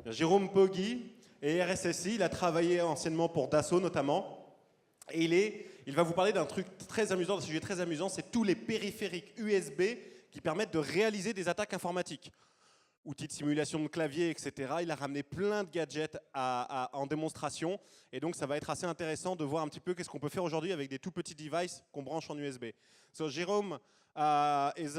Jérôme Poggi est RSSI, il a travaillé anciennement pour Dassault notamment, et il va vous parler d'un truc très amusant, d'un sujet très amusant, c'est tous les périphériques USB qui permettent de réaliser des attaques informatiques. Outils de simulation de clavier, etc. Il a ramené plein de gadgets en démonstration, et donc ça va être assez intéressant de voir un petit peu qu'est-ce qu'on peut faire aujourd'hui avec des tout petits devices qu'on branche en USB. So Jérôme is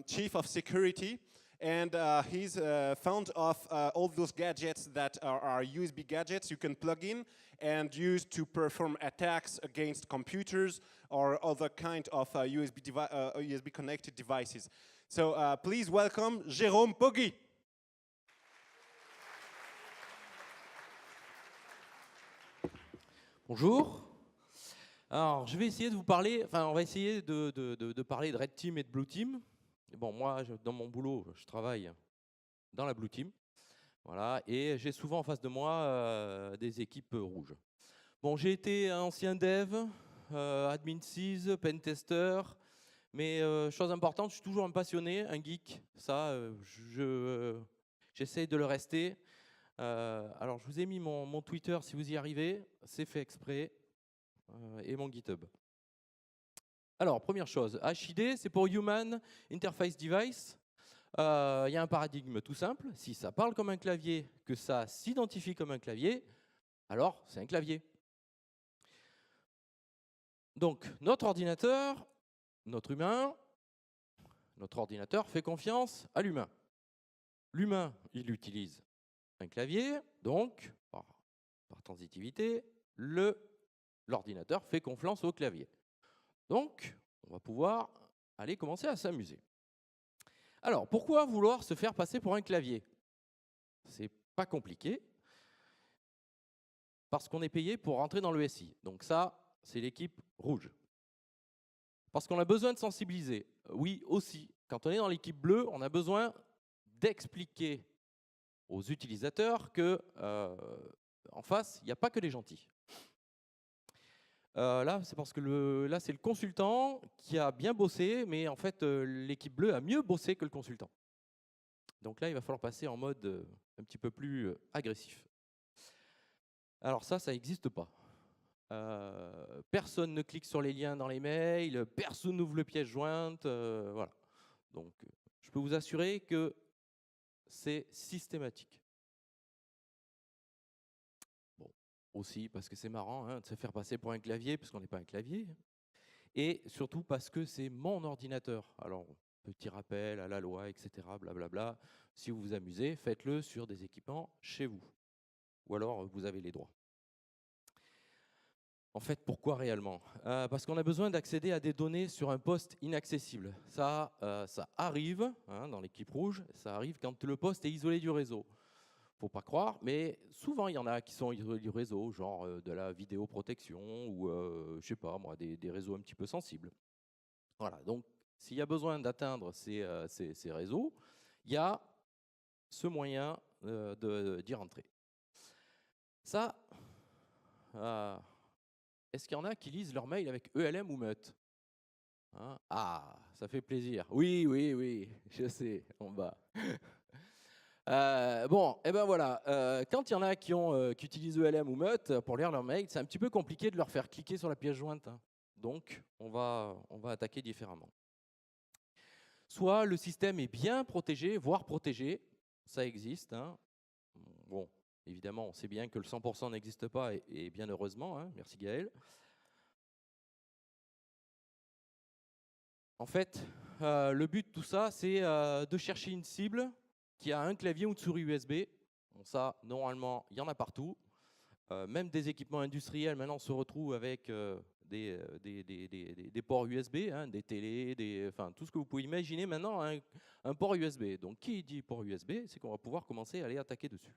Chief of Security, and he's fond of all those gadgets that are USB gadgets you can plug in and use to perform attacks against computers or other kind of USB connected devices. So please welcome Jérôme Poggi. Bonjour. Alors, je vais essayer de vous parler, on va essayer de parler de Red Team et de Blue Team. Bon, moi, dans mon boulot, je travaille dans la Blue Team. Voilà, et j'ai souvent en face de moi des équipes rouges. Bon, j'ai été ancien dev, admin SIS, pentester, mais chose importante, je suis toujours un passionné, un geek. Ça, j'essaye de le rester. Alors, je vous ai mis mon Twitter si vous y arrivez, c'est fait exprès, et mon GitHub. Alors, première chose, HID, c'est pour Human Interface Device. Il y a un paradigme tout simple. Si ça parle comme un clavier, que ça s'identifie comme un clavier, alors c'est un clavier. Donc, notre ordinateur, notre humain, notre ordinateur fait confiance à l'humain. L'humain, il utilise un clavier, donc, par transitivité, l'ordinateur fait confiance au clavier. Donc, on va pouvoir aller commencer à s'amuser. Alors, pourquoi vouloir se faire passer pour un clavier? C'est pas compliqué, parce qu'on est payé pour rentrer dans le SI. Donc ça, c'est l'équipe rouge. Parce qu'on a besoin de sensibiliser. Oui, aussi. Quand on est dans l'équipe bleue, on a besoin d'expliquer aux utilisateurs que en face, il n'y a pas que des gentils. Là, c'est parce que là, c'est le consultant qui a bien bossé, mais en fait, l'équipe bleue a mieux bossé que le consultant. Donc là, il va falloir passer en mode un petit peu plus agressif. Alors ça n'existe pas. Personne ne clique sur les liens dans les mails, personne n'ouvre le pièce jointe, voilà. Donc, je peux vous assurer que c'est systématique. Bon, aussi parce que c'est marrant de se faire passer pour un clavier, puisqu'on n'est pas un clavier. Et surtout parce que c'est mon ordinateur. Alors, petit rappel à la loi, etc., blablabla. Si vous vous amusez, faites-le sur des équipements chez vous. Ou alors, vous avez les droits. En fait, pourquoi réellement? Parce qu'on a besoin d'accéder à des données sur un poste inaccessible. Ça arrive dans l'équipe rouge, ça arrive quand le poste est isolé du réseau. Faut pas croire, mais souvent il y en a qui sont isolés du réseau, genre de la vidéoprotection ou je sais pas moi, des réseaux un petit peu sensibles. Voilà. Donc, s'il y a besoin d'atteindre ces réseaux, il y a ce moyen d'y rentrer. Ça. Est-ce qu'il y en a qui lisent leur mail avec ELM ou MEUT? Ah, ça fait plaisir. Oui, oui, oui, je sais, en bas. Bon, et ben voilà. Quand il y en a qui utilisent ELM ou MEUT pour lire leur mail, c'est un petit peu compliqué de leur faire cliquer sur la pièce jointe. Donc, on va attaquer différemment. Soit le système est bien protégé, voire protégé, ça existe. Bon, évidemment, on sait bien que le 100% n'existe pas, et bien heureusement, merci Gaël. En fait, le but de tout ça, c'est de chercher une cible qui a un clavier ou une souris USB. Bon, ça, normalement, il y en a partout. Même des équipements industriels, maintenant, se retrouvent avec des ports USB, des télés, enfin, tout ce que vous pouvez imaginer maintenant, un port USB. Donc, qui dit port USB, c'est qu'on va pouvoir commencer à aller attaquer dessus.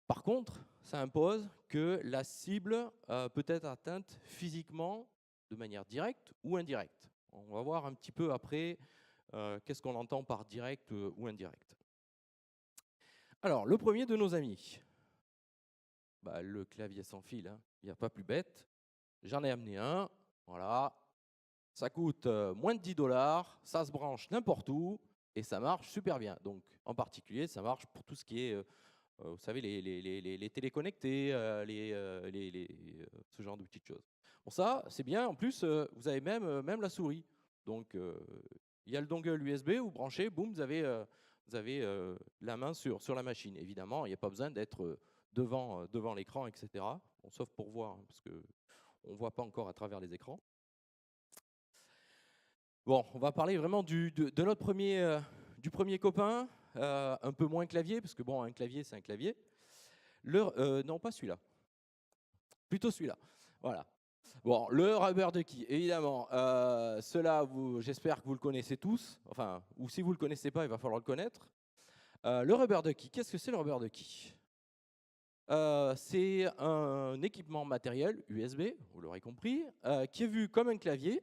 Par contre, ça impose que la cible peut être atteinte physiquement de manière directe ou indirecte. On va voir un petit peu après qu'est-ce qu'on entend par direct ou indirect. Alors, le premier de nos amis, le clavier sans fil, il n'y a pas plus bête. J'en ai amené un, voilà. Ça coûte moins de $10, ça se branche n'importe où, Et ça marche super bien. Donc, en particulier, ça marche pour tout ce qui est, vous savez, les téléconnectés, ce genre de petites choses. Bon, ça, c'est bien. En plus, vous avez même la souris. Donc, il y a le dongle USB, vous branchez, boum, vous avez la main sur la machine. Évidemment, il n'y a pas besoin d'être devant l'écran, etc. Bon, sauf pour voir, hein, parce qu'on ne voit pas encore à travers les écrans. Bon, on va parler vraiment de notre premier copain, un peu moins clavier, parce que bon, un clavier, c'est un clavier. Non, pas celui-là. Plutôt celui-là. Voilà. Bon, le Rubber Ducky, évidemment. Cela, j'espère que vous le connaissez tous. Enfin, ou si vous ne le connaissez pas, il va falloir le connaître. Le Rubber Ducky, qu'est-ce que c'est le Rubber Ducky ? C'est un équipement matériel USB, vous l'aurez compris, qui est vu comme un clavier.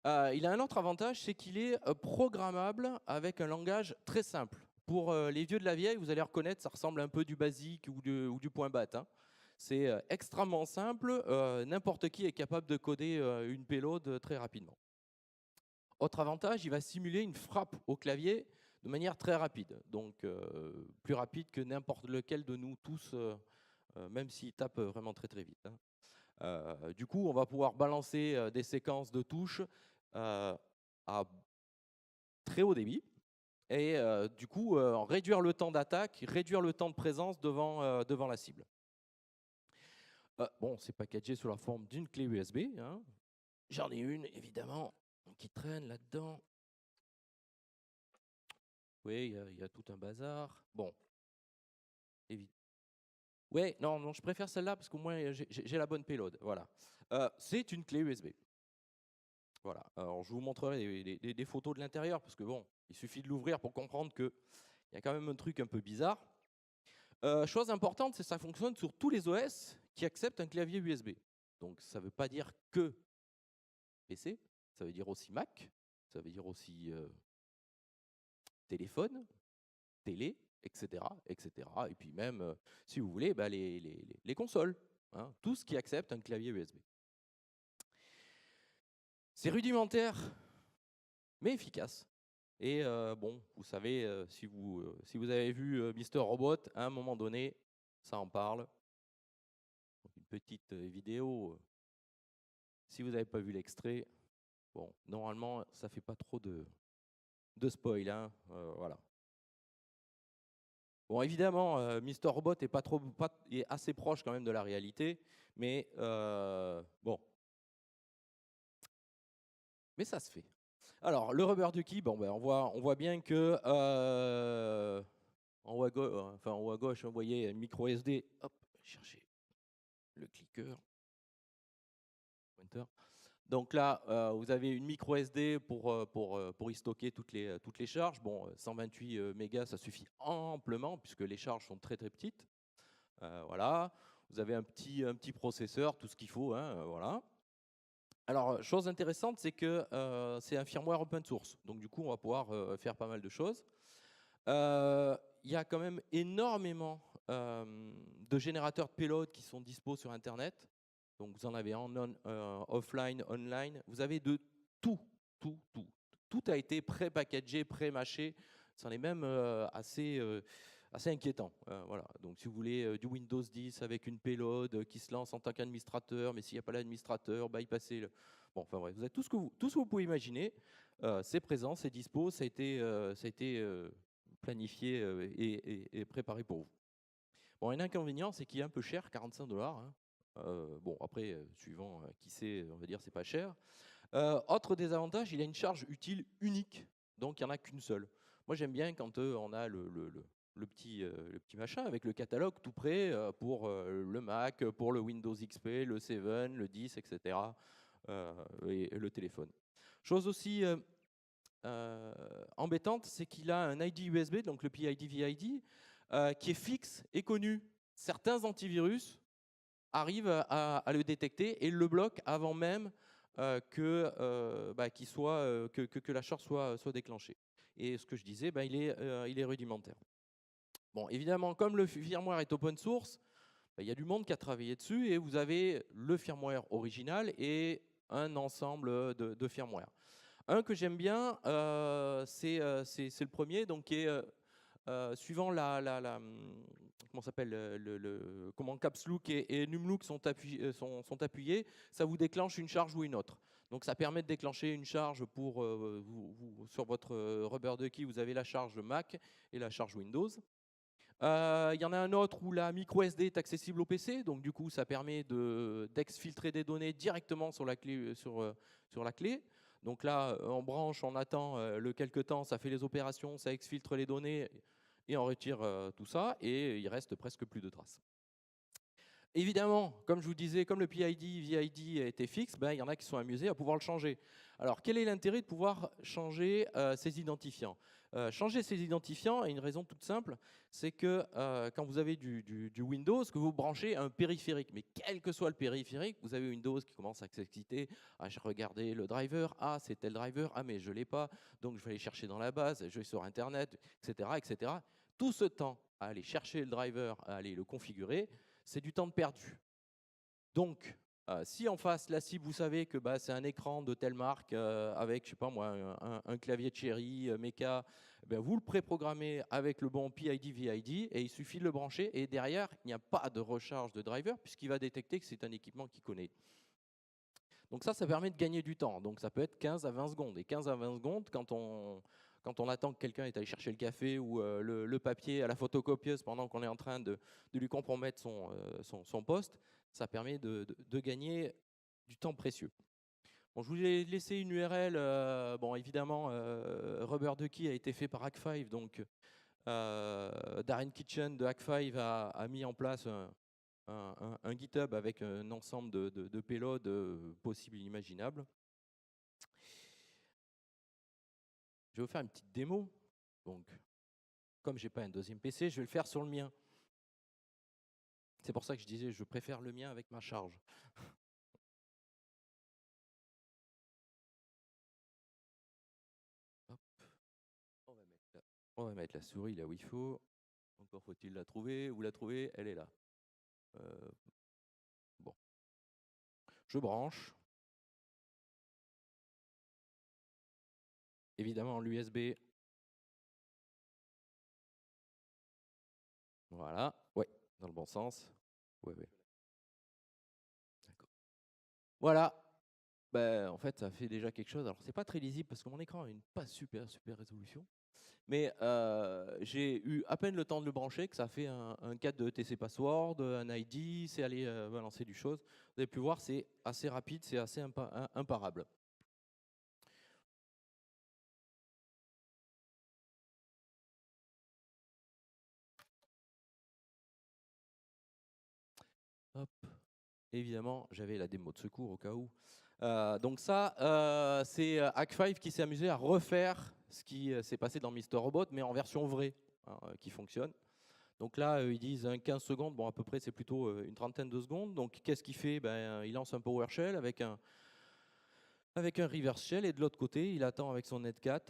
Il a un autre avantage, c'est qu'il est programmable avec un langage très simple. Pour les vieux de la vieille, vous allez reconnaître, ça ressemble un peu du basique ou du point bat. Hein. C'est extrêmement simple, n'importe qui est capable de coder une payload très rapidement. Autre avantage, il va simuler une frappe au clavier de manière très rapide, donc plus rapide que n'importe lequel de nous tous, même s'il tape vraiment très très vite. Hein. Du coup, on va pouvoir balancer des séquences de touches à très haut débit et du coup réduire le temps d'attaque, réduire le temps de présence devant la cible. Bon, c'est packagé sous la forme d'une clé USB. Hein. J'en ai une, évidemment, qui traîne là-dedans. Oui, il y a tout un bazar. Bon, évidemment. Ouais, non, je préfère celle-là parce qu'au moins j'ai la bonne payload. Voilà. C'est une clé USB. Voilà. Alors, je vous montrerai des photos de l'intérieur parce que bon, il suffit de l'ouvrir pour comprendre qu'il y a quand même un truc un peu bizarre. Chose importante, c'est que ça fonctionne sur tous les OS qui acceptent un clavier USB. Donc, ça ne veut pas dire que PC, ça veut dire aussi Mac, ça veut dire aussi téléphone, télé, etc., etc. Et puis même, si vous voulez, bah, les consoles, hein, tout ce qui accepte un clavier USB. C'est rudimentaire, mais efficace. Et bon, vous savez, si vous avez vu Mister Robot, à un moment donné, ça en parle. Une petite vidéo, si vous n'avez pas vu l'extrait, bon, normalement, ça ne fait pas trop de spoil. Hein, voilà. Bon, évidemment, Mister Robot est assez proche quand même de la réalité, mais bon. Mais ça se fait. Alors, le Rubber Ducky, bon, ben, on voit bien que en haut à gauche, vous voyez un micro SD. Hop, chercher le clicker. Pointer. Donc là, vous avez une micro SD pour y stocker toutes les charges. Bon, 128 mégas, ça suffit amplement puisque les charges sont très très petites. Voilà. Vous avez un petit processeur, tout ce qu'il faut. Hein, voilà. Alors, chose intéressante, c'est que c'est un firmware open source. Donc, du coup, on va pouvoir faire pas mal de choses. Il y a quand même énormément de générateurs de payload qui sont dispo sur Internet. Donc, vous en avez offline, online. Vous avez de tout. Tout a été pré-packagé, pré-mâché. C'en est même assez inquiétant. Voilà. Donc, si vous voulez du Windows 10 avec une payload qui se lance en tant qu'administrateur, mais s'il n'y a pas l'administrateur, bypasser le... Bon, enfin bref, vous avez tout ce que vous pouvez imaginer. C'est présent, c'est dispo, ça a été planifié et préparé pour vous. Bon, un inconvénient, c'est qu'il est un peu cher, 45 $. Hein. Bon, après, suivant qui c'est, on va dire, c'est pas cher. Autre désavantage, il a une charge utile unique, donc il n'y en a qu'une seule. Moi, j'aime bien quand on a le petit machin avec le catalogue tout prêt pour le Mac, pour le Windows XP, le 7, le 10, etc. Et le téléphone. Chose aussi embêtante, c'est qu'il a un ID USB, donc le PID-VID, qui est fixe et connu. Certains antivirus arrivent à le détecter et le bloquent avant même que la charge soit déclenchée. Et ce que je disais, il est rudimentaire. Bon, évidemment, comme le firmware est open source, il y a du monde qui a travaillé dessus et vous avez le firmware original et un ensemble de firmware. Un que j'aime bien, c'est le premier, donc qui est suivant comment s'appelle comment Caps Lock et Num Lock sont appuyés, ça vous déclenche une charge ou une autre. Donc ça permet de déclencher une charge pour sur votre Rubber Ducky, vous avez la charge Mac et la charge Windows. Il y en a un autre où la micro SD est accessible au PC, donc du coup ça permet d'exfiltrer des données directement sur la clé. Sur la clé. Donc là, on branche, on attend le quelques temps, ça fait les opérations, ça exfiltre les données et on retire tout ça, et il reste presque plus de traces. Évidemment, comme je vous disais, comme le PID, VID était fixe, ben, il y en a qui sont amusés à pouvoir le changer. Alors, quel est l'intérêt de pouvoir changer ces identifiants? Changer ces identifiants, et une raison toute simple, c'est que quand vous avez du Windows, que vous branchez un périphérique, mais quel que soit le périphérique, vous avez Windows qui commence à s'exciter, à regarder le driver, ah c'est tel driver, ah mais je ne l'ai pas, donc je vais aller chercher dans la base, je vais sur Internet, etc., etc. Tout ce temps à aller chercher le driver, à aller le configurer, c'est du temps de perdu. Donc, si en face, la cible, vous savez que c'est un écran de telle marque avec, je sais pas moi, un clavier de Cherry, Mecha, vous le préprogrammez avec le bon PID, VID, et il suffit de le brancher, et derrière, il n'y a pas de recharge de driver, puisqu'il va détecter que c'est un équipement qu'il connaît. Donc ça permet de gagner du temps. Donc ça peut être 15 à 20 secondes. Et 15 à 20 secondes, quand on attend que quelqu'un est allé chercher le café ou le papier à la photocopieuse pendant qu'on est en train de lui compromettre son poste, ça permet de gagner du temps précieux. Bon, je vous ai laissé une URL. Bon, évidemment, Rubber Ducky a été fait par Hack5. Donc, Darren Kitchen de Hack5 a mis en place un GitHub avec un ensemble de payloads possibles et imaginables. Je vais vous faire une petite démo. Donc, comme je n'ai pas un deuxième PC, je vais le faire sur le mien. C'est pour ça que je disais, je préfère le mien avec ma charge. Hop. On va mettre la souris là où il faut. Encore faut-il la trouver. Vous la trouvez, elle est là. Bon. Je branche. Évidemment, l'USB. Voilà. Ouais, dans le bon sens. Ouais. D'accord. Voilà. En fait, ça fait déjà quelque chose. Alors, c'est pas très lisible parce que mon écran a une pas super résolution. Mais j'ai eu à peine le temps de le brancher que ça fait un cadre de TC Password, un ID, c'est aller balancer du chose. Vous avez pu voir, c'est assez rapide, c'est assez imparable. Hop. Évidemment, j'avais la démo de secours au cas où. Donc ça, c'est Hack5 qui s'est amusé à refaire ce qui s'est passé dans Mr. Robot, mais en version vraie, qui fonctionne. Donc là, ils disent 15 secondes, bon à peu près c'est plutôt une trentaine de secondes. Donc qu'est-ce qu'il fait? Il lance un PowerShell avec un reverse shell, et de l'autre côté, il attend avec son netcat,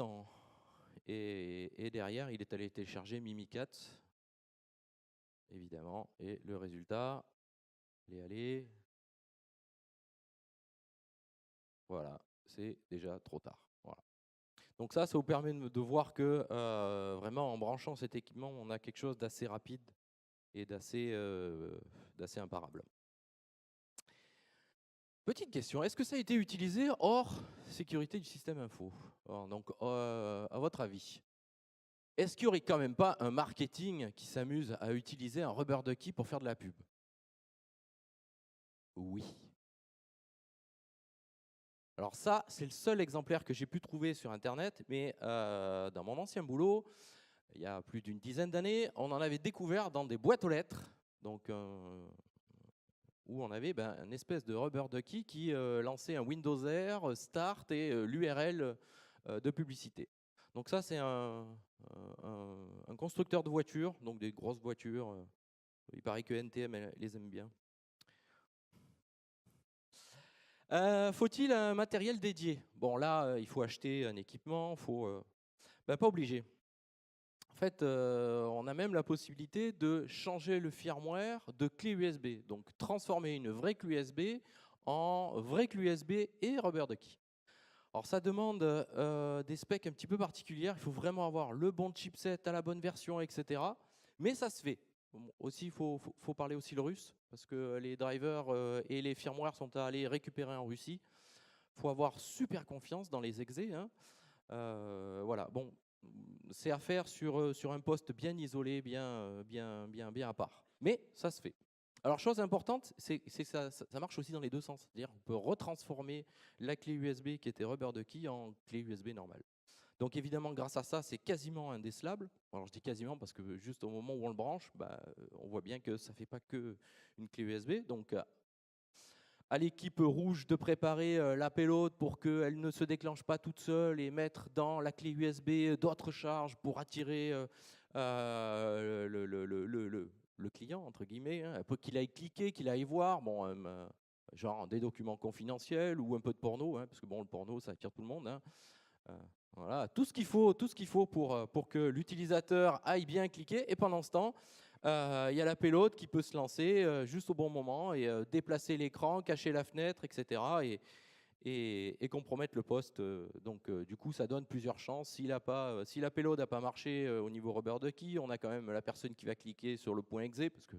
et derrière, il est allé télécharger Mimikat, évidemment, et le résultat, allez, voilà, c'est déjà trop tard. Voilà. Donc ça vous permet de voir que vraiment en branchant cet équipement, on a quelque chose d'assez rapide et d'assez imparable. Petite question, est-ce que ça a été utilisé hors sécurité du système info? Donc, à votre avis, est-ce qu'il n'y aurait quand même pas un marketing qui s'amuse à utiliser un Rubber Ducky pour faire de la pub? Oui. Alors ça, c'est le seul exemplaire que j'ai pu trouver sur Internet, mais dans mon ancien boulot, il y a plus d'une dizaine d'années, on en avait découvert dans des boîtes aux lettres, donc où on avait une espèce de Rubber Ducky qui lançait un Windows R, Start et l'URL de publicité. Donc ça, c'est un constructeur de voitures, donc des grosses voitures. Il paraît que NTM les aime bien. Faut-il un matériel dédié? Bon, là, il faut acheter un équipement, pas obligé. En fait, on a même la possibilité de changer le firmware de clé USB, donc transformer une vraie clé USB en vraie clé USB et Rubber Ducky. Alors ça demande des specs un petit peu particulières. Il faut vraiment avoir le bon chipset à la bonne version, etc. Mais ça se fait. Bon, aussi, il faut parler aussi le russe, parce que les drivers et les firmware sont à aller récupérer en Russie. Il faut avoir super confiance dans les exés, hein. Voilà, bon, c'est à faire sur un poste bien isolé, bien à part. Mais ça se fait. Alors, chose importante, c'est que ça marche aussi dans les deux sens. C'est-à-dire qu'on peut retransformer la clé USB qui était rubber ducky en clé USB normale. Donc évidemment, grâce à ça, c'est quasiment indécelable. Alors je dis quasiment parce que juste au moment où on le branche, on voit bien que ça ne fait pas que une clé USB. Donc à l'équipe rouge de préparer la payload pour qu'elle ne se déclenche pas toute seule et mettre dans la clé USB d'autres charges pour attirer le client, entre guillemets, hein, qu'il aille cliquer, qu'il aille voir, bon, genre des documents confidentiels ou un peu de porno, hein, parce que bon, le porno, ça attire tout le monde, hein. Voilà, tout ce qu'il faut pour que l'utilisateur aille bien cliquer. Et pendant ce temps, il y a la payload qui peut se lancer juste au bon moment et déplacer l'écran, cacher la fenêtre, etc. Et compromettre le poste. Donc, du coup, ça donne plusieurs chances. Si la payload n'a pas marché au niveau rubber ducky, on a quand même la personne qui va cliquer sur le point exe, parce que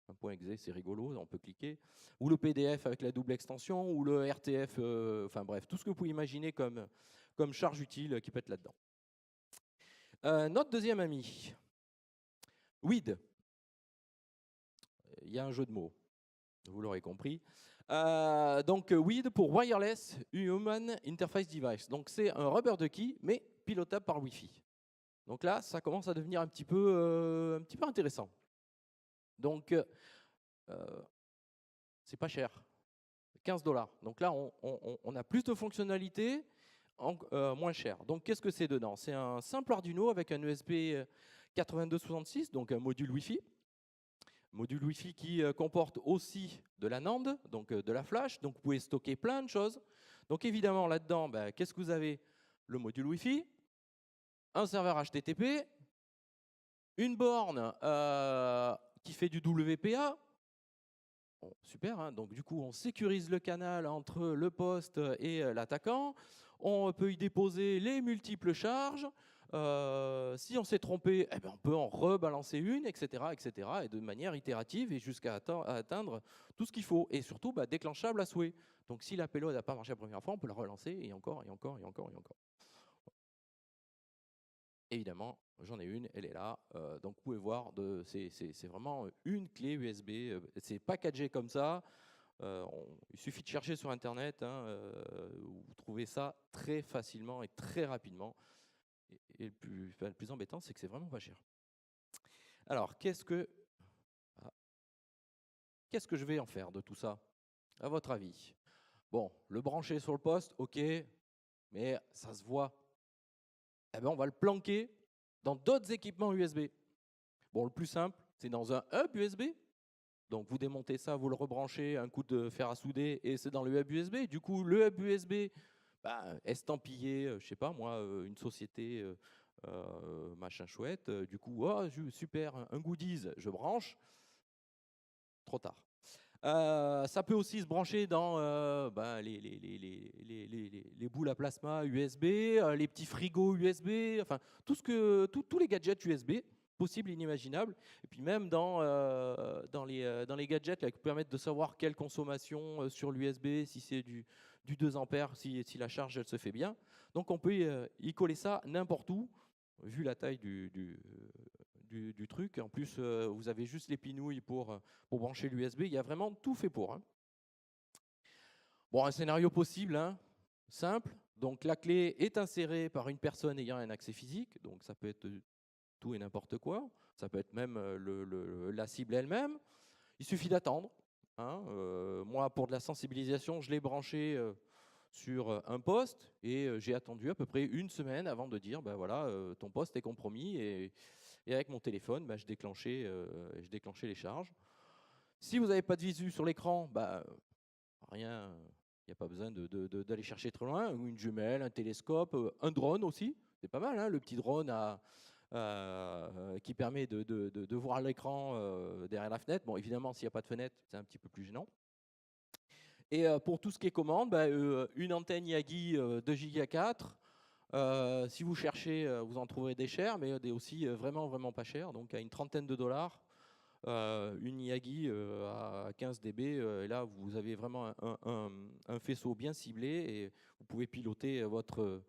un point exe, c'est rigolo, on peut cliquer. Ou le PDF avec la double extension, ou le RTF, enfin bref, tout ce que vous pouvez imaginer comme charge utile qui peut être là-dedans. Notre deuxième ami, WID. Il y a un jeu de mots, vous l'aurez compris. Donc WID pour Wireless Human Interface Device. Donc c'est un rubber ducky, mais pilotable par Wi-Fi. Donc là, ça commence à devenir un petit peu intéressant. Donc, c'est pas cher, 15 $. Donc là, on a plus de fonctionnalités, moins cher. Donc qu'est-ce que c'est dedans? C'est un simple Arduino avec un USB 8266, donc un module Wi-Fi. Module Wi-Fi qui comporte aussi de la NAND, donc de la flash. Donc vous pouvez stocker plein de choses. Donc évidemment, là-dedans, qu'est-ce que vous avez? Le module Wi-Fi, un serveur HTTP, une borne qui fait du WPA. Bon, super, hein. Donc du coup, on sécurise le canal entre le poste et l'attaquant. On peut y déposer les multiples charges. Si on s'est trompé, eh ben, on peut en rebalancer une, etc., etc., et de manière itérative et jusqu'à atteindre tout ce qu'il faut. Et surtout, déclenchable à souhait. Donc si la payload n'a pas marché la première fois, on peut la relancer et encore, et encore, et encore, et encore. Évidemment, j'en ai une, elle est là. Donc vous pouvez voir, c'est vraiment une clé USB. C'est packagé comme ça. Il suffit de chercher sur Internet. Hein, vous trouvez ça très facilement et très rapidement. Et le plus embêtant, c'est que c'est vraiment pas cher. Alors, qu'est-ce que je vais en faire de tout ça, à votre avis? Bon, le brancher sur le poste, ok, mais ça se voit. Eh ben, on va le planquer dans d'autres équipements USB. Bon, le plus simple, c'est dans un hub USB. Donc, vous démontez ça, vous le rebranchez, un coup de fer à souder, et c'est dans le hub USB. Du coup, le hub USB, estampillé, je sais pas moi, une société, machin chouette. Du coup, oh, super, un goodies, je branche. Trop tard. Ça peut aussi se brancher dans les boules à plasma USB, les petits frigos USB, enfin tous les gadgets USB possibles, inimaginables. Et puis même dans les gadgets là, qui permettent de savoir quelle consommation sur l'USB, si c'est du 2 ampères, si la charge elle se fait bien. Donc on peut y coller ça n'importe où, vu la taille du truc. En plus, vous avez juste les pinouilles pour brancher l'USB. Il y a vraiment tout fait pour. Hein. Bon, un scénario possible, hein, simple. Donc la clé est insérée par une personne ayant un accès physique. Donc ça peut être tout et n'importe quoi. Ça peut être même la cible elle-même. Il suffit d'attendre. Hein. Moi, pour de la sensibilisation, je l'ai branché sur un poste et j'ai attendu à peu près une semaine avant de dire, voilà, ton poste est compromis et avec mon téléphone, je déclenchais les charges. Si vous n'avez pas de visu sur l'écran, rien, il n'y a pas besoin d'aller chercher très loin. Une jumelle, un télescope, un drone aussi, c'est pas mal, hein, le petit drone qui permet de voir l'écran derrière la fenêtre. Bon, évidemment, s'il n'y a pas de fenêtre, c'est un petit peu plus gênant. Et pour tout ce qui est commande, une antenne Yagi 2 Go 4. Si vous cherchez, vous en trouverez des chers, mais des aussi vraiment pas chers, donc à une trentaine de dollars. Une Yagi à 15 dB, et là vous avez vraiment un faisceau bien ciblé et vous pouvez piloter votre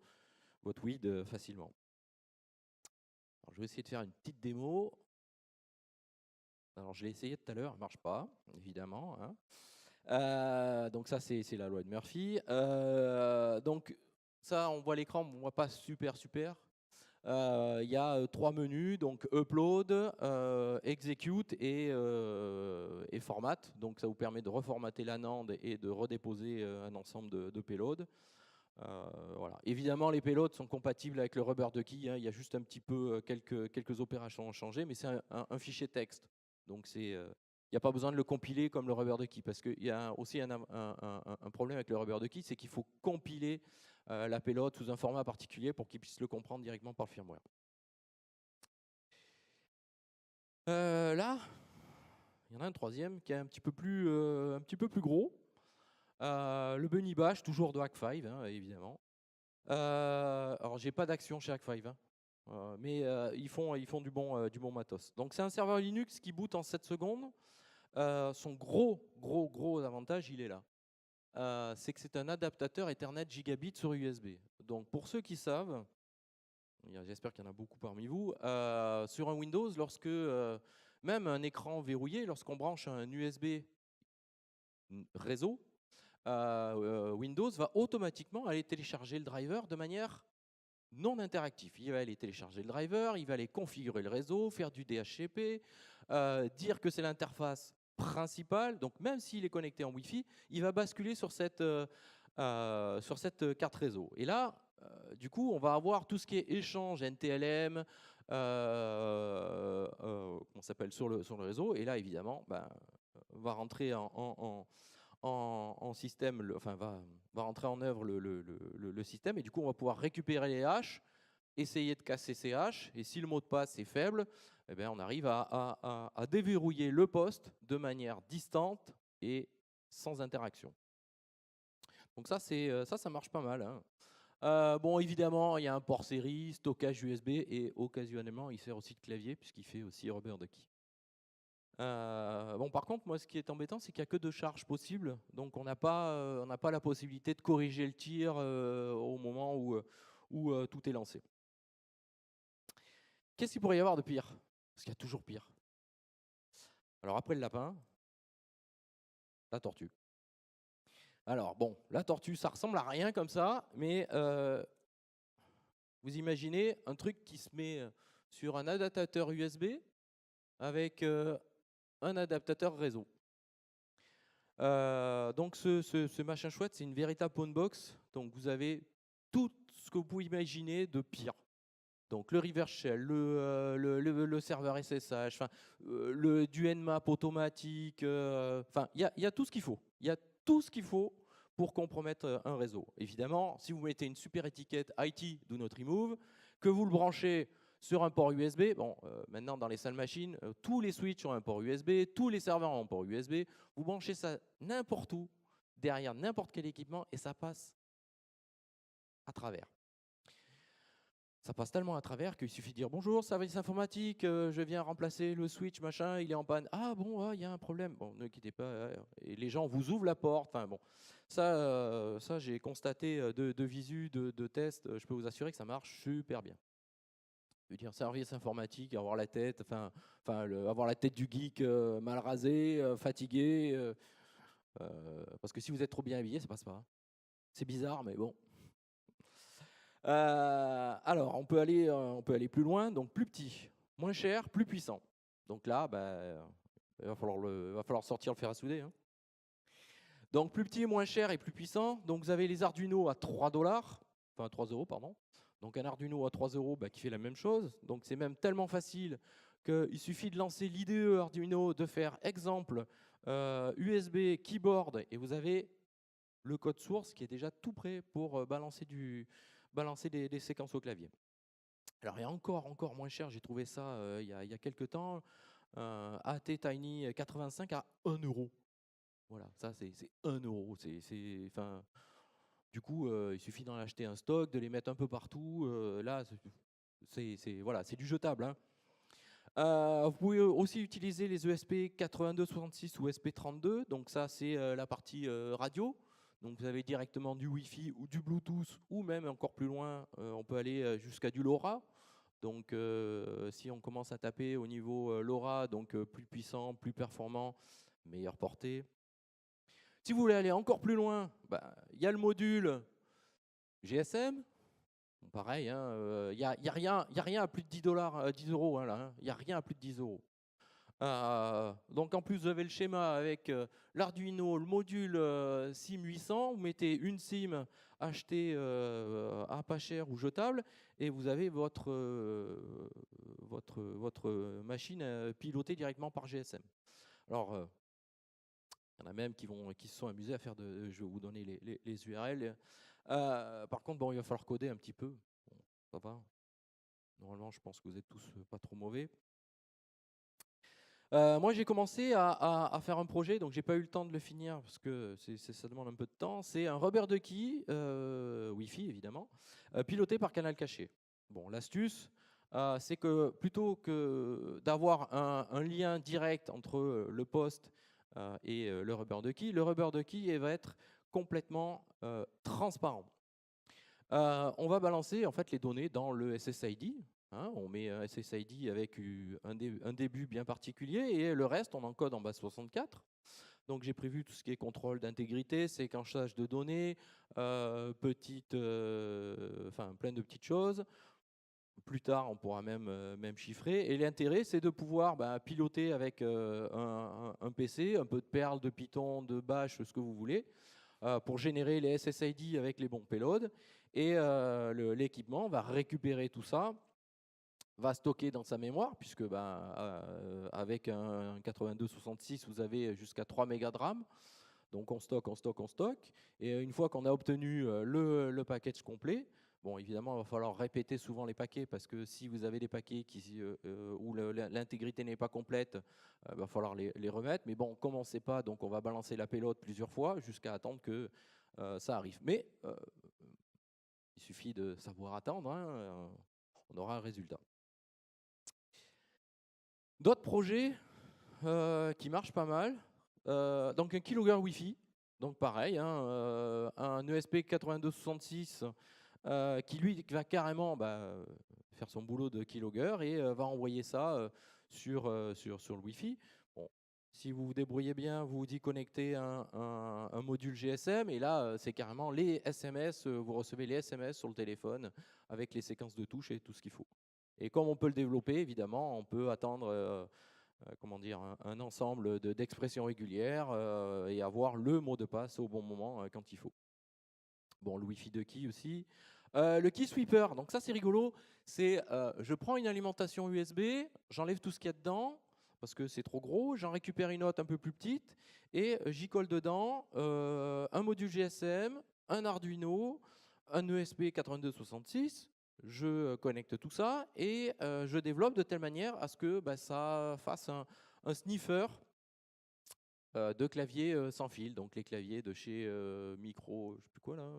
WID facilement. Alors, je vais essayer de faire une petite démo. Alors je l'ai essayé tout à l'heure, elle ne marche pas, évidemment. Hein. Donc ça c'est la loi de Murphy. Donc ça on voit l'écran, on ne voit pas super. Il y a 3 menus, donc upload, execute et format. Donc ça vous permet de reformater la NAND et de redéposer un ensemble de payloads. Voilà. Évidemment, les payloads sont compatibles avec le Rubber Ducky. Hein. Il y a juste un petit peu quelques opérations à changer, mais c'est un fichier texte. Donc il n'y a pas besoin de le compiler comme le Rubber Ducky, parce qu'il y a aussi un problème avec le Rubber Ducky, c'est qu'il faut compiler la payload sous un format particulier pour qu'il puisse le comprendre directement par le firmware. Là, il y en a un troisième qui est un petit peu plus gros. Le Bunny Bash, toujours de Hack5, hein, évidemment. Alors, j'ai pas d'action chez Hack5, hein, mais ils font du bon matos. Donc, c'est un serveur Linux qui boot en 7 secondes. Son gros avantage, il est là. C'est que c'est un adaptateur Ethernet gigabit sur USB. Donc, pour ceux qui savent, j'espère qu'il y en a beaucoup parmi vous, sur un Windows, lorsque même un écran verrouillé, lorsqu'on branche un USB réseau, Windows va automatiquement aller télécharger le driver de manière non interactive. Il va aller télécharger le driver, il va aller configurer le réseau, faire du DHCP, dire que c'est l'interface principale. Donc même s'il est connecté en Wi-Fi, il va basculer sur cette carte réseau. Et là, du coup, on va avoir tout ce qui est échange NTLM, comment s'appelle, sur le réseau. Et là, évidemment, va rentrer en système, va rentrer en œuvre le système, et du coup on va pouvoir récupérer les haches, essayer de casser ces haches, et si le mot de passe est faible, eh bien, on arrive à déverrouiller le poste de manière distante et sans interaction. Donc ça marche pas mal. Hein. Bon, évidemment, il y a un port série, stockage USB, et occasionnellement, il sert aussi de clavier puisqu'il fait aussi Rubber Ducky. Bon, par contre, moi, ce qui est embêtant, c'est qu'il n'y a que 2 charges possibles. Donc, on n'a pas la possibilité de corriger le tir au moment où tout est lancé. Qu'est-ce qu'il pourrait y avoir de pire? Parce qu'il y a toujours pire. Alors, après le lapin, la tortue. Alors, bon, la tortue, ça ressemble à rien comme ça, mais vous imaginez un truc qui se met sur un adaptateur USB avec un adaptateur réseau. Donc ce machin chouette, c'est une véritable phonebox. Donc vous avez tout ce que vous pouvez imaginer de pire. Donc le reverse shell, le serveur SSH, du Nmap automatique. Il y a tout ce qu'il faut. Il y a tout ce qu'il faut pour compromettre un réseau. Évidemment, si vous mettez une super étiquette IT do not remove, que vous le branchez sur un port USB, bon, maintenant dans les salles machines, tous les switches ont un port USB, tous les serveurs ont un port USB, vous branchez ça n'importe où, derrière n'importe quel équipement, et ça passe à travers. Ça passe tellement à travers qu'il suffit de dire bonjour, service informatique, je viens remplacer le switch, machin, il est en panne. Ah bon, il y a un problème. Bon, ne quittez pas. Et les gens vous ouvrent la porte. Enfin bon, ça j'ai constaté de visu, de test. Je peux vous assurer que ça marche super bien. Je veux dire, service informatique, avoir la tête, avoir la tête du geek mal rasée, fatigué. Parce que si vous êtes trop bien habillé, ça passe pas. C'est bizarre, mais bon. Alors, on peut aller plus loin, donc plus petit, moins cher, plus puissant. Donc là, il va falloir sortir le fer à souder. Hein. Donc plus petit, moins cher et plus puissant. Donc vous avez les Arduino à 3 dollars, enfin 3 euros, pardon. Donc un Arduino à 3 euros qui fait la même chose. Donc c'est même tellement facile qu'il suffit de lancer l'IDE Arduino, de faire exemple USB, keyboard, et vous avez le code source qui est déjà tout prêt pour balancer des séquences au clavier. Alors il y a encore moins cher, j'ai trouvé ça il y a quelques temps, AT Tiny 85 à 1 euro. Voilà, ça c'est 1 euro. Enfin, du coup, il suffit d'en acheter un stock, de les mettre un peu partout. Là, voilà, c'est du jetable, hein. Vous pouvez aussi utiliser les ESP 8266 ou SP32. Donc ça, c'est la partie radio. Donc vous avez directement du Wi-Fi ou du Bluetooth, ou même encore plus loin, on peut aller jusqu'à du LoRa. Donc si on commence à taper au niveau LoRa, donc plus puissant, plus performant, meilleure portée. Si vous voulez aller encore plus loin, il y a le module GSM. Bon, pareil, il hein, y a rien à plus de 10 $, 10 euros, hein, là. Hein. Il n'y a rien à plus de 10 euros. Donc en plus, vous avez le schéma avec l'Arduino, le module SIM 800. Vous mettez une SIM achetée à pas cher ou jetable, et vous avez votre machine pilotée directement par GSM. Alors, il y en a même qui se sont amusés à faire je vais vous donner les URL. Par contre, bon, il va falloir coder un petit peu. Bon, ça va. Normalement, je pense que vous êtes tous pas trop mauvais. Moi, j'ai commencé à faire un projet, donc j'ai pas eu le temps de le finir parce que ça demande un peu de temps. C'est un Rubber Ducky, Wi-Fi évidemment, piloté par canal caché. Bon, l'astuce, c'est que plutôt que d'avoir un lien direct entre le poste et le Rubber Ducky va être complètement transparent. On va balancer en fait les données dans le SSID. Hein, on met un SSID avec un début bien particulier et le reste on encode en base 64. Donc j'ai prévu tout ce qui est contrôle d'intégrité, séquençage de données, plein de petites choses. Plus tard, on pourra même chiffrer. Et l'intérêt, c'est de pouvoir piloter avec un PC, un peu de Perl, de Python, de Bash, ce que vous voulez, pour générer les SSID avec les bons payloads. Et l'équipement va récupérer tout ça, va stocker dans sa mémoire, puisque avec un 8266, vous avez jusqu'à 3 mégas de RAM. Donc on stocke. Et une fois qu'on a obtenu le package complet, bon, évidemment, il va falloir répéter souvent les paquets, parce que si vous avez des paquets où l'intégrité n'est pas complète, il va falloir les remettre. Mais bon, comme on ne sait pas, donc on va balancer la payload plusieurs fois jusqu'à attendre que ça arrive. Mais il suffit de savoir attendre, hein, on aura un résultat. D'autres projets qui marchent pas mal. Donc un keylogger Wi-Fi. Donc pareil, hein, un ESP 8266 qui lui va carrément faire son boulot de keylogger et va envoyer ça sur le Wi-Fi. Bon, si vous vous débrouillez bien, vous y connectez un module GSM et là, c'est carrément les SMS, vous recevez les SMS sur le téléphone avec les séquences de touches et tout ce qu'il faut. Et comme on peut le développer, évidemment, on peut attendre un ensemble d'expressions régulières et avoir le mot de passe au bon moment quand il faut. Bon, le Wi-Fi de key aussi. Le key sweeper, donc ça c'est rigolo, c'est je prends une alimentation USB, j'enlève tout ce qu'il y a dedans, parce que c'est trop gros, j'en récupère une autre un peu plus petite, et j'y colle dedans un module GSM, un Arduino, un ESP 8266, je connecte tout ça, et je développe de telle manière à ce que ça fasse un sniffer de claviers sans fil, donc les claviers de chez je sais plus quoi là,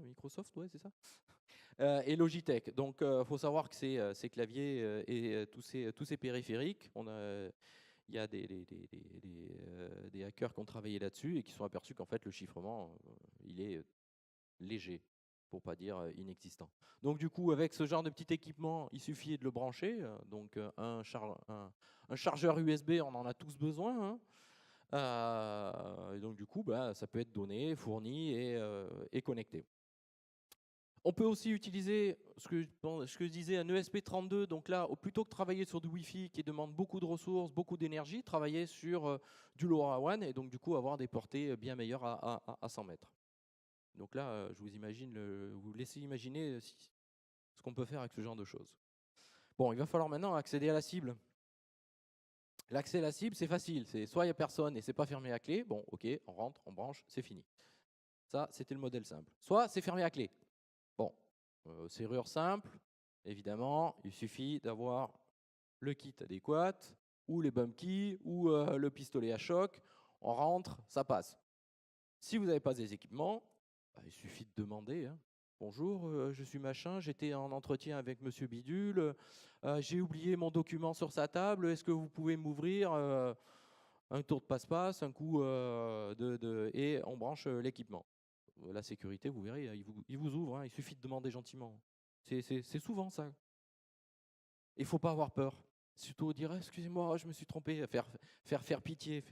Microsoft, ouais, c'est ça. Et Logitech. Donc, faut savoir que ces claviers et tous ces périphériques, il y a des hackers qui ont travaillé là-dessus et qui sont aperçus qu'en fait le chiffrement, il est léger, pour pas dire inexistant. Donc du coup, avec ce genre de petit équipement, il suffit de le brancher. Donc un chargeur USB, on en a tous besoin. Hein. Et donc du coup, ça peut être donné, fourni et connecté. On peut aussi utiliser ce que je disais, un ESP32. Donc là, plutôt que travailler sur du Wi-Fi qui demande beaucoup de ressources, beaucoup d'énergie, travailler sur du LoRaWAN et donc du coup avoir des portées bien meilleures à 100 mètres. Donc là, je vous laissez imaginer ce qu'on peut faire avec ce genre de choses. Bon, il va falloir maintenant accéder à la cible. L'accès à la cible, c'est facile. C'est soit il n'y a personne et c'est pas fermé à clé. Bon, ok, on rentre, on branche, c'est fini. Ça, c'était le modèle simple. Soit c'est fermé à clé. Bon, serrure simple, évidemment, il suffit d'avoir le kit adéquat, ou les bump keys, ou le pistolet à choc. on rentre, ça passe. Si vous n'avez pas des équipements, il suffit de demander. Hein. Bonjour, je suis machin, j'étais en entretien avec Monsieur Bidule, j'ai oublié mon document sur sa table, est-ce que vous pouvez m'ouvrir un tour de passe-passe, un coup et on branche l'équipement. La sécurité, vous verrez, il vous ouvre, hein, il suffit de demander gentiment. C'est souvent ça. Il ne faut pas avoir peur. Surtout dire, excusez-moi, je me suis trompé, faire pitié,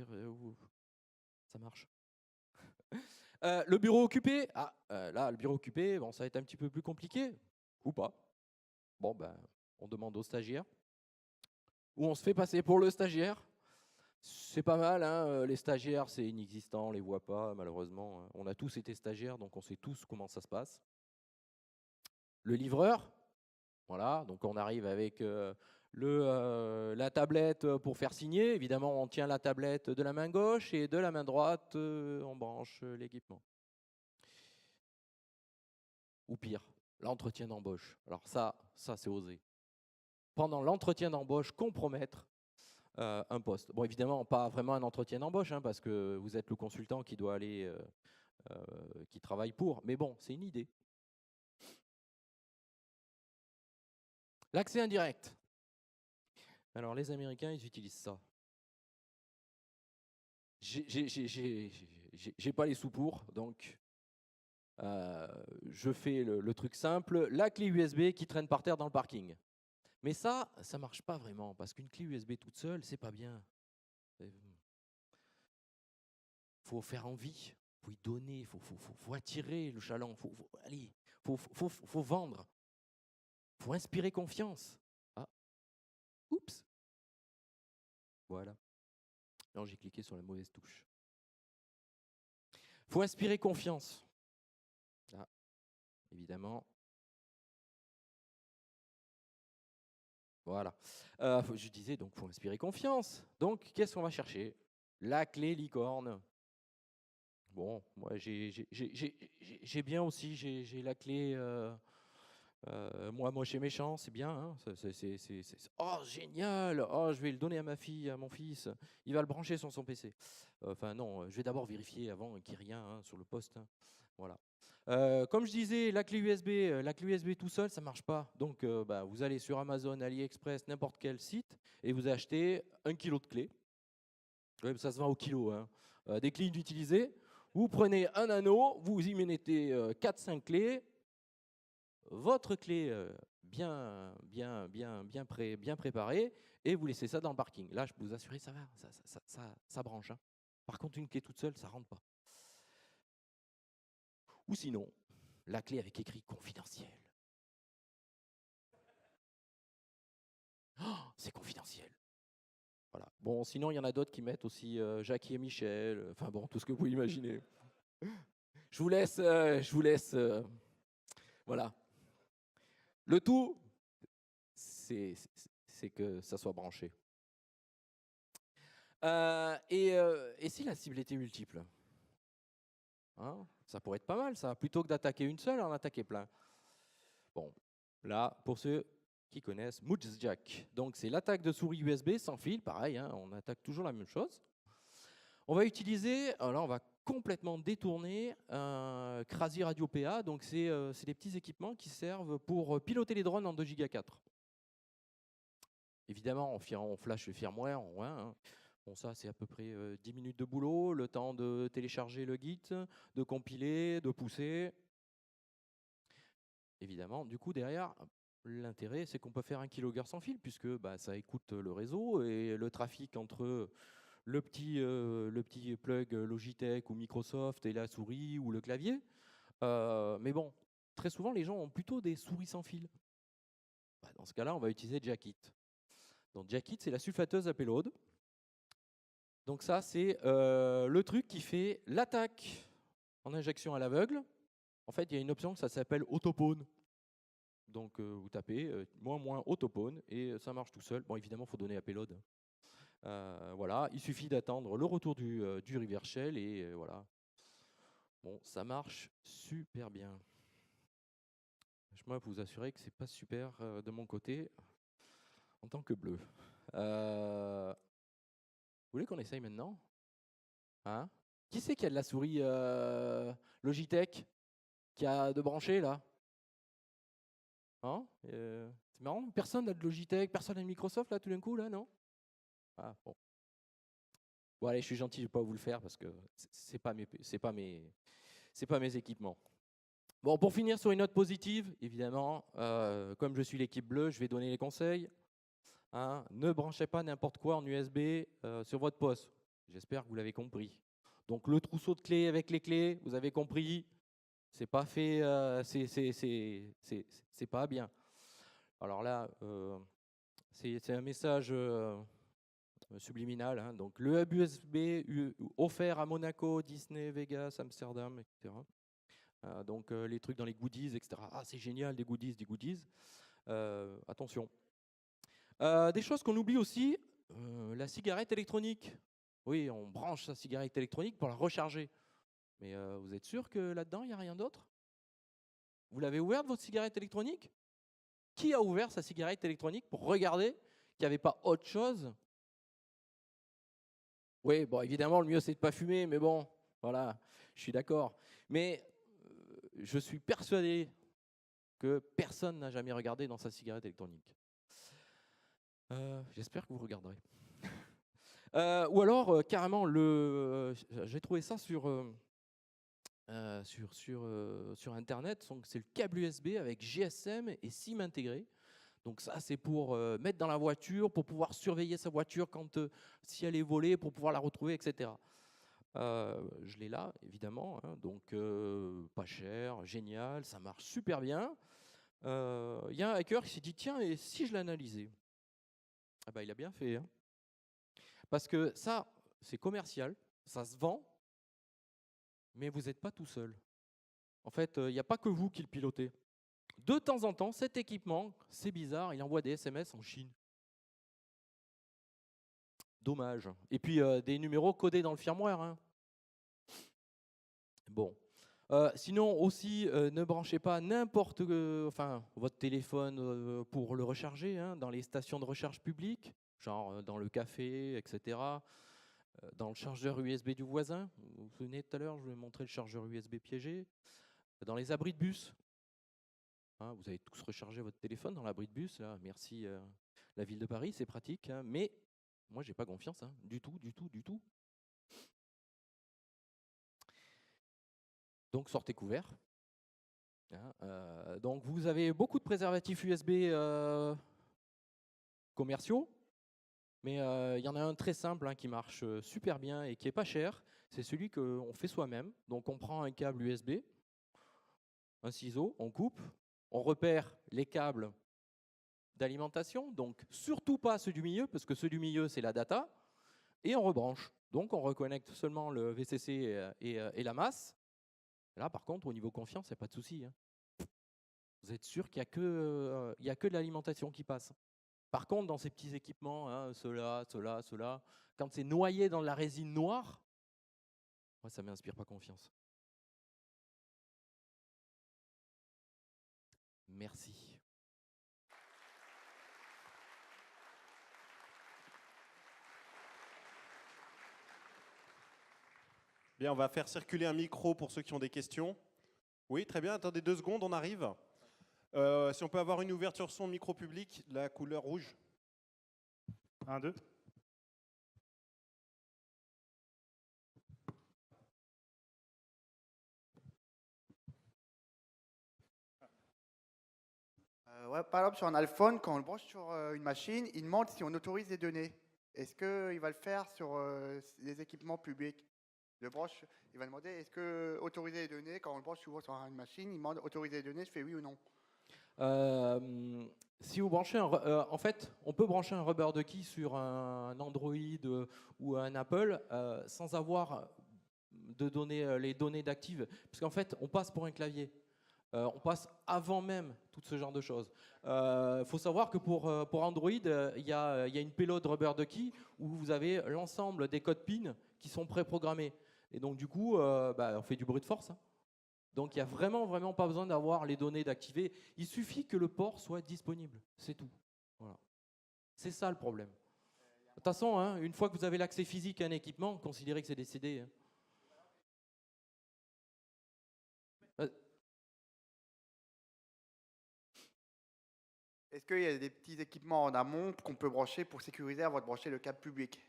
ça marche. Le bureau occupé, là, le bureau occupé, bon, ça va être un petit peu plus compliqué, ou pas. Bon, ben, on demande au stagiaire, ou on se fait passer pour le stagiaire. C'est pas mal, hein, les stagiaires, c'est inexistant, on les voit pas, malheureusement. On a tous été stagiaires, donc on sait tous comment ça se passe. Le livreur, voilà, donc on arrive avec la tablette pour faire signer. Évidemment, on tient la tablette de la main gauche et de la main droite, on branche l'équipement. Ou pire, l'entretien d'embauche. Alors ça c'est osé. Pendant l'entretien d'embauche, compromettre un poste. Bon, évidemment, pas vraiment un entretien d'embauche, hein, parce que vous êtes le consultant qui doit aller, qui travaille pour. Mais bon, c'est une idée. L'accès indirect. Alors, les Américains, ils utilisent ça. J'ai pas les sous pour, donc je fais le truc simple. La clé USB qui traîne par terre dans le parking. Mais ça marche pas vraiment, parce qu'une clé USB toute seule, c'est pas bien. Faut faire envie, faut y donner, faut attirer le chaland, faut vendre, faut inspirer confiance. Ah, oups. Voilà. Non, j'ai cliqué sur la mauvaise touche. Faut inspirer confiance. Ah, évidemment. Voilà. Je disais donc, faut inspirer confiance. Donc, qu'est-ce qu'on va chercher? La clé licorne. Bon, moi j'ai bien aussi, j'ai la clé. Moi chez Méchant, c'est bien. Hein, oh, génial! Oh, je vais le donner à ma fille, à mon fils. Il va le brancher sur son PC. Enfin, non, je vais d'abord vérifier avant qu'il n'y ait rien hein, sur le poste. Hein. Voilà. Comme je disais, la clé USB tout seul, ça ne marche pas. Donc, vous allez sur Amazon, AliExpress, n'importe quel site, et vous achetez 1 kilo de clés. Ouais, ça se vend au kilo. Hein. Des clés inutilisées. Vous prenez un anneau, vous y mettez 4-5 clés. Votre clé bien préparée, et vous laissez ça dans le parking. Là, je peux vous assurer, ça va, ça branche. Hein. Par contre, une clé toute seule, ça ne rentre pas. Ou sinon, la clé avec écrit confidentiel. Oh, c'est confidentiel. Voilà. Bon, sinon, il y en a d'autres qui mettent aussi Jackie et Michel, enfin bon, tout ce que vous imaginez. Je vous laisse voilà. Le tout, c'est que ça soit branché. Et si la cible était multiple hein, ça pourrait être pas mal, ça. Plutôt que d'attaquer une seule, en attaquer plein. Bon, là, pour ceux qui connaissent, Mudzjack. Donc, c'est l'attaque de souris USB sans fil. Pareil, hein, on attaque toujours la même chose. On va utiliser, là, on va complètement détourner un Crasi Radio PA. Donc, c'est des petits équipements qui servent pour piloter les drones en 2 Go 4. Évidemment, on flash le firmware en 1. Hein. Bon, ça, c'est à peu près 10 minutes de boulot, le temps de télécharger le Git, de compiler, de pousser. Évidemment, du coup, derrière, l'intérêt, c'est qu'on peut faire 1 kHz sans fil, puisque ça écoute le réseau et le trafic entre le petit plug Logitech ou Microsoft et la souris ou le clavier. Mais bon, très souvent, les gens ont plutôt des souris sans fil. Dans ce cas-là, on va utiliser Jackit. Donc Jackit, c'est la sulfateuse à payload. Donc ça, c'est le truc qui fait l'attaque en injection à l'aveugle. En fait, il y a une option, ça s'appelle autopone. Donc vous tapez moins autopone et ça marche tout seul. Bon, évidemment, il faut donner à payload. Voilà, il suffit d'attendre le retour du reverse shell et voilà. Bon, ça marche super bien. Je peux vous assurer que c'est pas super de mon côté en tant que bleu. Vous voulez qu'on essaye maintenant? Hein? Qui c'est qui a de la souris Logitech qui a de brancher là? Hein? C'est marrant, personne n'a de Logitech, personne n'a de Microsoft là tout d'un coup là, non? Ah, bon. Bon allez, je suis gentil, je vais pas vous le faire parce que c'est pas mes équipements. Bon, pour finir sur une note positive, évidemment, comme je suis l'équipe bleue, je vais donner les conseils. Hein, ne branchez pas n'importe quoi en USB sur votre poste. J'espère que vous l'avez compris. Donc le trousseau de clés avec les clés, vous avez compris, c'est pas fait, c'est pas bien. Alors là, c'est un message subliminal. Hein. Donc le hub USB offert à Monaco, Disney, Vegas, Amsterdam, etc. Donc les trucs dans les goodies, etc. Ah, c'est génial, des goodies, des goodies. Attention. Des choses qu'on oublie aussi, la cigarette électronique. Oui, on branche sa cigarette électronique pour la recharger. Mais vous êtes sûr que là-dedans, il n'y a rien d'autre? Vous l'avez ouverte, votre cigarette électronique? Qui a ouvert sa cigarette électronique pour regarder qu'il n'y avait pas autre chose? Oui, bon, évidemment, le mieux, c'est de ne pas fumer, mais bon, voilà, je suis d'accord. Mais je suis persuadé que personne n'a jamais regardé dans sa cigarette électronique. J'espère que vous regarderez. Ou alors, carrément, j'ai trouvé ça sur Internet. C'est le câble USB avec GSM et SIM intégré. Donc ça, c'est pour mettre dans la voiture, pour pouvoir surveiller sa voiture si elle est volée, pour pouvoir la retrouver, etc. Je l'ai là, évidemment. Hein, donc, pas cher, génial, ça marche super bien. Il y a un hacker qui s'est dit, tiens, et si je l'analysais? Ah bah, il a bien fait. Hein. Parce que ça, c'est commercial, ça se vend, mais vous n'êtes pas tout seul. En fait, il n'y a pas que vous qui le pilotez. De temps en temps, cet équipement, c'est bizarre, il envoie des SMS en Chine. Dommage. Et puis, des numéros codés dans le firmware. Hein. Bon. Sinon, aussi, ne branchez pas votre téléphone pour le recharger hein, dans les stations de recharge publiques, genre dans le café, etc. Dans le chargeur USB du voisin. Vous vous souvenez tout à l'heure, je vous ai montré le chargeur USB piégé. Dans les abris de bus. Hein, vous avez tous rechargé votre téléphone dans l'abri de bus. Là. Merci la ville de Paris, c'est pratique. Hein, mais moi, j'ai pas confiance. Hein, du tout, du tout, du tout. Donc, sortez couverts. Hein, donc, vous avez beaucoup de préservatifs USB commerciaux. Mais il y en a un très simple hein, qui marche super bien et qui est pas cher. C'est celui qu'on fait soi-même. Donc, on prend un câble USB, un ciseau, on coupe, on repère les câbles d'alimentation, donc surtout pas ceux du milieu, parce que ceux du milieu, c'est la data, et on rebranche. Donc, on reconnecte seulement le VCC et la masse. Là, par contre, au niveau confiance, il n'y a pas de souci. Hein. Vous êtes sûr qu'il n'y a que de l'alimentation qui passe. Par contre, dans ces petits équipements, hein, ceux-là, quand c'est noyé dans la résine noire, moi, ça ne m'inspire pas confiance. Merci. Bien, on va faire circuler un micro pour ceux qui ont des questions. Oui, très bien. Attendez 2 secondes, on arrive. Si on peut avoir une ouverture son micro public, la couleur rouge. 1, 2. Ouais, par exemple, sur un iPhone, quand on le branche sur une machine, il demande si on autorise les données. Est-ce qu'il va le faire sur les équipements publics? Le branche, il va demander est-ce que autoriser les données, quand on le branche souvent sur une machine, il demande autoriser les données, je fais oui ou non. Si vous branchez en fait, on peut brancher un rubber ducky sur un Android ou un Apple sans avoir de données, les données d'active, parce qu'en fait, on passe pour un clavier. On passe avant même tout ce genre de choses. Il faut savoir que pour Android, il y a une payload rubber ducky où vous avez l'ensemble des codes PIN qui sont préprogrammés. Et donc, du coup, on fait du brute force. Hein. Donc, il n'y a vraiment pas besoin d'avoir les données d'activer. Il suffit que le port soit disponible. C'est tout. Voilà. C'est ça le problème. toute façon, hein, une fois que vous avez l'accès physique à un équipement, considérez que c'est décédé. Hein. Est-ce qu'il y a des petits équipements en amont qu'on peut brancher pour sécuriser avant de brancher le câble public?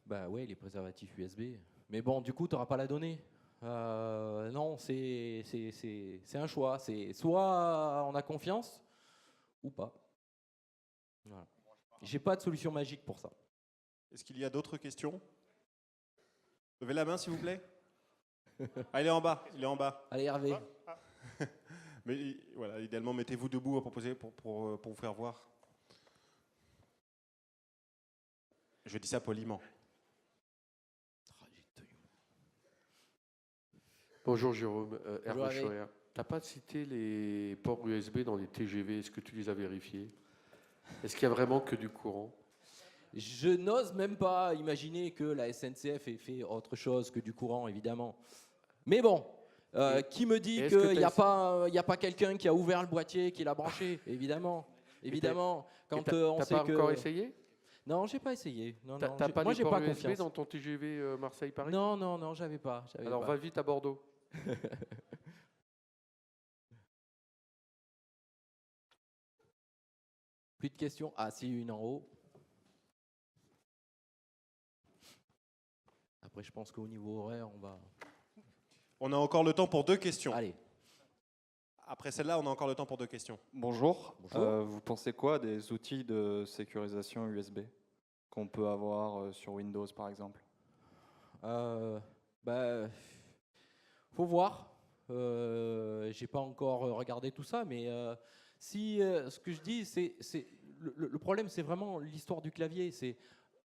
Bah ouais, les préservatifs USB. Mais bon, du coup, tu n'auras pas la donnée. Non, c'est un choix. C'est soit on a confiance ou pas. Voilà. J'ai pas de solution magique pour ça. Est-ce qu'il y a d'autres questions? Levez la main, s'il vous plaît. Ah, il est en bas. Il est en bas. Allez, Hervé. Mais voilà, idéalement, mettez-vous debout pour vous faire voir. Je dis ça poliment. Bonjour Jérôme, Hervé Hervé. Scheuer. Tu n'as pas cité les ports USB dans les TGV, est-ce que tu les as vérifiés? Est-ce qu'il y a vraiment que du courant? Je n'ose même pas imaginer que la SNCF ait fait autre chose que du courant, évidemment. Mais bon, qui me dit est-ce que qu'il n'y t'as- a pas quelqu'un qui a ouvert le boîtier, qui l'a branché? Évidemment. Évidemment. Quand Tu on n'as sait pas que... encore essayé? Non, j'ai pas essayé. Non, non, T'as pas moi, les j'ai ports pas USB confiance. dans ton TGV Marseille-Paris? Non, non, non, j'avais pas. Alors va vite à Bordeaux. Plus de questions? Ah, si, une en haut. Après, je pense qu'au niveau horaire, on va... On a encore le temps pour 2 questions. Allez. Après celle-là, on a encore le temps pour 2 questions. Bonjour. Bonjour. Vous pensez quoi des outils de sécurisation USB qu'on peut avoir sur Windows, par exemple? Faut voir. J'ai pas encore regardé tout ça, mais si ce que je dis, c'est le problème, c'est vraiment l'histoire du clavier. C'est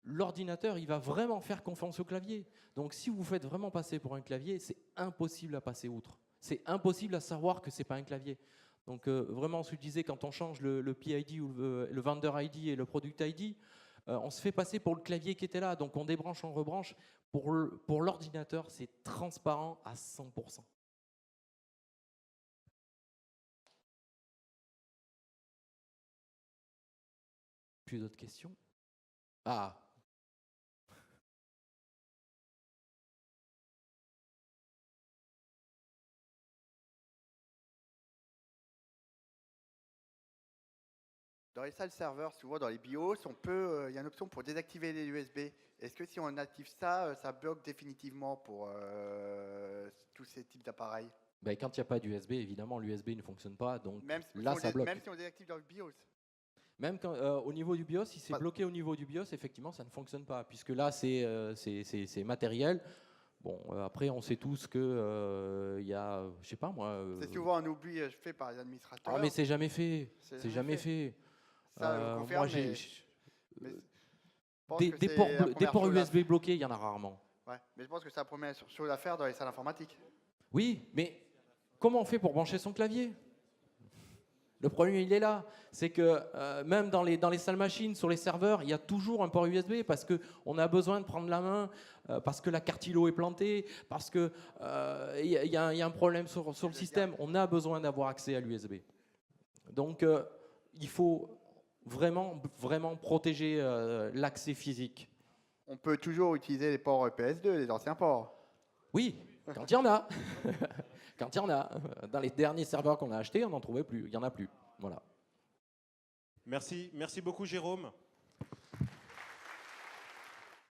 l'ordinateur, il va vraiment faire confiance au clavier. Donc, si vous faites vraiment passer pour un clavier, c'est impossible à passer outre. C'est impossible à savoir que c'est pas un clavier. Donc, vraiment, ce que je disais, quand on change le PID ou le vendor ID et le product ID, on se fait passer pour le clavier qui était là. Donc, on débranche, on rebranche. Pour l'ordinateur, c'est transparent à 100%. Plus d'autres questions? Ah, Dans les salles serveurs, souvent dans les BIOS, il y a une option pour désactiver les USB. Est-ce que si on active ça, ça bloque définitivement pour tous ces types d'appareils? ben, quand il n'y a pas d'USB, évidemment, l'USB ne fonctionne pas. Donc là, si ça bloque. même si on désactive dans le BIOS. Même quand, au niveau du BIOS, si c'est Pas- bloqué au niveau du BIOS, effectivement, ça ne fonctionne pas, puisque là, c'est matériel. Bon, après, on sait tous que il y a, je sais pas moi. C'est souvent un oubli fait par les administrateurs. Ah, mais c'est jamais fait. C'est jamais fait. Ça, je confirme, moi, j'ai mais je pense des, que des c'est ports, la des première ports chose à- USB bloqués, il y en a rarement. Ouais, mais je pense que c'est la première chose à faire dans les salles informatiques. Oui, mais comment on fait pour brancher son clavier? Le problème, il est là. C'est que même dans les salles machines, sur les serveurs, il y a toujours un port USB parce qu'on a besoin de prendre la main, parce que la carte ILO est plantée, parce qu'il y a un problème sur le système. On a besoin d'avoir accès à l'USB. Donc, il faut vraiment, vraiment protéger l'accès physique. On peut toujours utiliser les ports PS2, les anciens ports. Oui, quand il y en a. Quand il y en a. Dans les derniers serveurs qu'on a achetés, on n'en trouvait plus. Il n'y en a plus. Voilà. Merci beaucoup Jérôme.